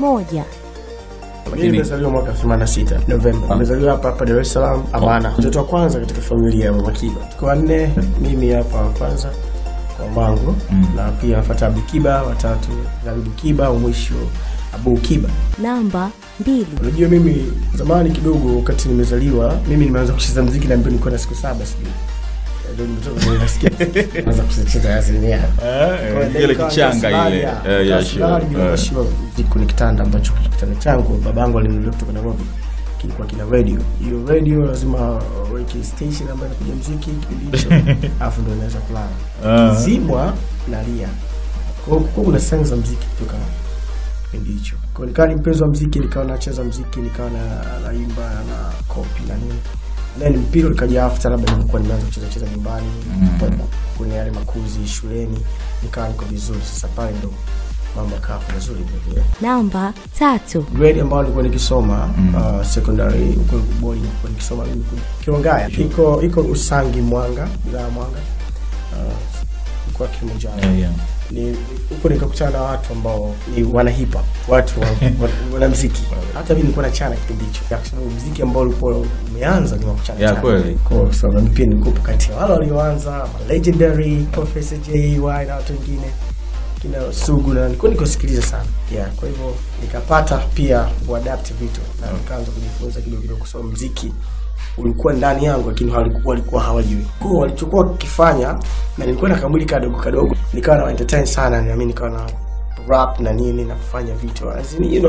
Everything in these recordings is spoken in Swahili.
1. Mimi nimezaliwa mwaka 86 Novemba. Nimezaliwa hapa Dar es Salaam, Amana. Mtoto wa kwanza katika familia ya Mama Kiba. Tuko wanne, mimi hapa wa kwanza kwa wangu na pia afuata Abu Kiba, watatu Abu Kiba, mwisho Abu Kiba. Namba 2. Unajua mimi zamani kidogo wakati nimezaliwa, mimi nimeanza kucheza muziki na mbili nilikuwa na siku 7 sijui. Ndio nimetoka nasikia naanza kucheza asilimia. Ile kichanga ile. Ya sure. Niko ni kitanda ambacho kitanda changu babangu alininunulia kutoka Nairobi. Kilikuwa kina radio. Hiyo radio lazima weke station ambayo inapiga muziki kilicho. Alafu ndio inaweza kulala. Zibwa na lia. Kwa hiyo kuna songs za muziki kutoka kipindi hicho. Kwa nikawa ni mpenzi wa muziki, nikawa nacheza muziki, nikawa naimba na copy na nini. Na mpira ulikaja after labda nilikuwa nimeanza kucheza nyumbani kwenye yale makuzi shuleni, nikawa niko vizuri. Sasa pale ndo mambo yakawa mazuri vile. Namba 3. Grade ambayo nilikuwa nikisoma secondary huko boarding, nilikuwa nikisoma mimi Kirongaya. Iko Usangi Mwanga, bila Mwanga. Kwa Kilimanjaro. Ni huko nikakutana na watu ambao ni wana hip hop, watu wana muziki. Hata mimi nilikuwa nachana kipindi hicho. Kwa sababu muziki ambao ulikuwa umeanza ni wa kuchana. Ya kweli. Kwa sababu pia nilikuwa kati ya wale walioanza Legendary, Professor JY na watu wengine kina Sugu, na nilikuwa nikosikiliza sana. Kwa hivyo nikapata pia kuadapt vitu na nikaanza kujifunza kidogo kusoma muziki. Ulikuwa ndani yangu lakini walikuwa hawajui. Kwa walichokuwa kufanya na nilikuwa nakamuli kadogo nikawa na entertain sana, na mimi nikawa na rap na nini na kufanya vitu azini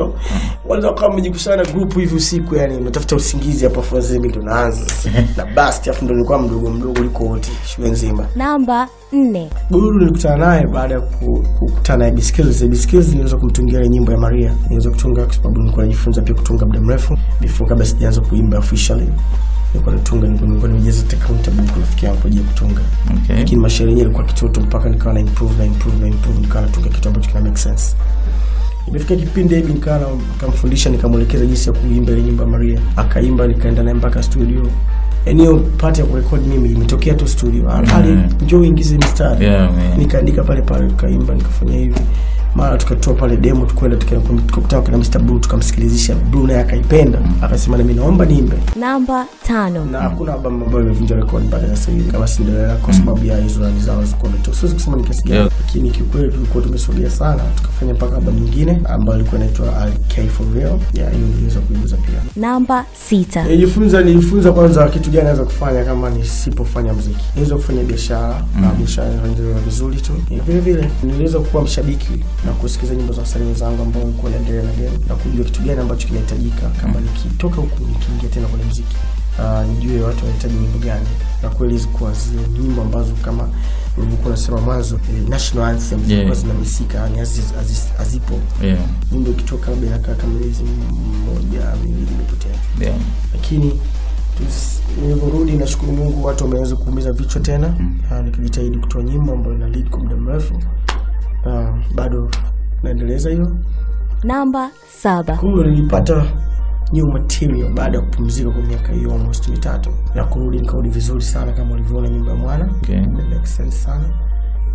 wale kama mjikusana group hivi usiku, yani natafuta usingizi hapo for mimi ndo naanza na bust, afu ndo nilikuwa mdogo liko wote shule nzima. Namba 4. Guru nilikutana naye baada ya kukutana na Skills niweza kumtungia nyimbo ya Maria. Niweza kutunga kwa sababu nilikuwa najifunza pia kutunga muda mrefu before kabla sijaanza kuimba officially. Nilikuwa natunga, nilikuwa nimejeza accountable kufikia hapo je kutunga. Lakini mashairi yenyewe yalikuwa kitoto mpaka nikawa na improve nikawa natunga kitu ambacho kina make sense. Imefika kipindi hivi nikawa nikamfundisha, nikamwelekeza jinsi ya kuimba ile nyimbo ya Maria. Akaimba, nikaenda naye mpaka studio. Hiyo part ya record mimi imetokea tu studio. Njoo ingize mistari. Nikaandika pale nikaimba, nikafanya hivi. Mara tukatoa pale demo, tukwenda tukakutana na Mr. Blue, tukamsikilizisha. Blue naye akaipenda, akasema na mimi naomba niimbe. Namba 5. Na hakuna album ambayo imevunja record mpaka sasa hivi kama Cinderella, kwa sababu ya hizo zao za komento. Siwezi kusema ni kiasi gani, lakini kiukweli tulikuwa tumesogea sana, tukafanya mpaka album nyingine ambayo ilikuwa inaitwa K for Real. Hiyo niliweza kuiuza pia. Namba 6. Nilijifunza kwanza kitu gani naweza kufanya kama nisipofanya muziki. Niweza kufanya biashara, na biashara inaendelea vizuri tu. Vile niliweza kuwa mshabiki na kusikiza nyimbo za wasanii zangu ambao walikuwa wanaendelea na kujua kitu gani ambacho kinahitajika kama nikitoka huku nikiingia tena kwenye muziki. Nijue watu wanahitaji nyimbo gani, na kweli zilikuwa zile nyimbo ambazo kama nilikuwa nasema mwanzo national anthem zilikuwa zinamisika, yani azipo. Nyimbo ikitoka labda inakaa kama mwezi mmoja miwili imepotea. Lakini nilivyorudi nashukuru Mungu watu wameweza kuumiza vichwa tena. Nikijitahidi kutoa nyimbo ambayo ina lead kwa muda mrefu. Bado naendeleza hiyo. Namba 7. Kwa nilipata new material baada ya kupumzika kwa miaka hiyo almost 3 na nikarudi vizuri sana kama ulivyoona nyimbo ya Mwana. Make sense sana.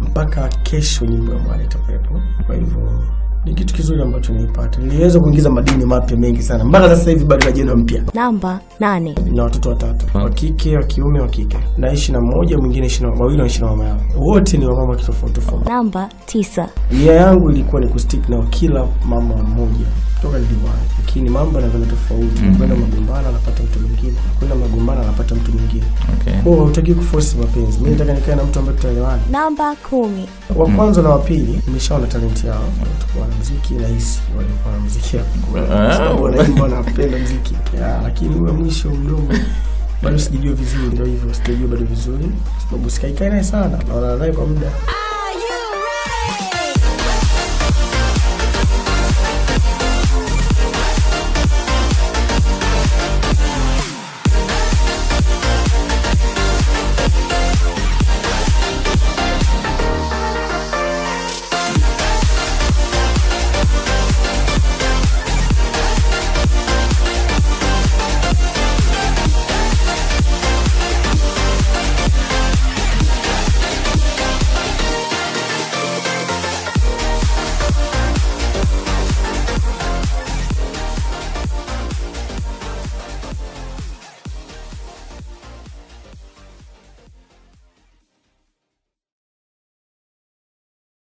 Mpaka kesho nyimbo ya Mwana itakuwepo. Kwa hivyo ni kitu kizuri ambacho nilipata. Niliweza kuingiza madini mapya mengi sana. Mpaka sasa hivi bado najenga mpya. Namba 8. Na watoto 3. Wa kike, wa kiume, wa kike. Naishi na mmoja, mwingine wawili wanaishi na mama yao. Wote ni wa mama tofauti. Namba 9. Nia yangu ilikuwa ni kustick na kila mama mmoja kutoka niliwahi. Lakini mambo yanakwenda tofauti. Kwenda magombana anapata mtu mwingine. Kwenda magombana anapata mtu mwingine. Kwa hiyo hutaki kuforce mapenzi. Mimi nataka nikae na mtu ambaye tutaelewana. Namba 10. Wa kwanza na wa pili nimeshaona talent yao. Tukua na muziki na hisi walikuwa na muziki hapo. Wanaimba na kupenda muziki. Lakini wa mwisho mdogo bado sijijua vizuri, ndio hivyo sijijua bado vizuri sababu sikaikai naye sana, naona naye kwa muda.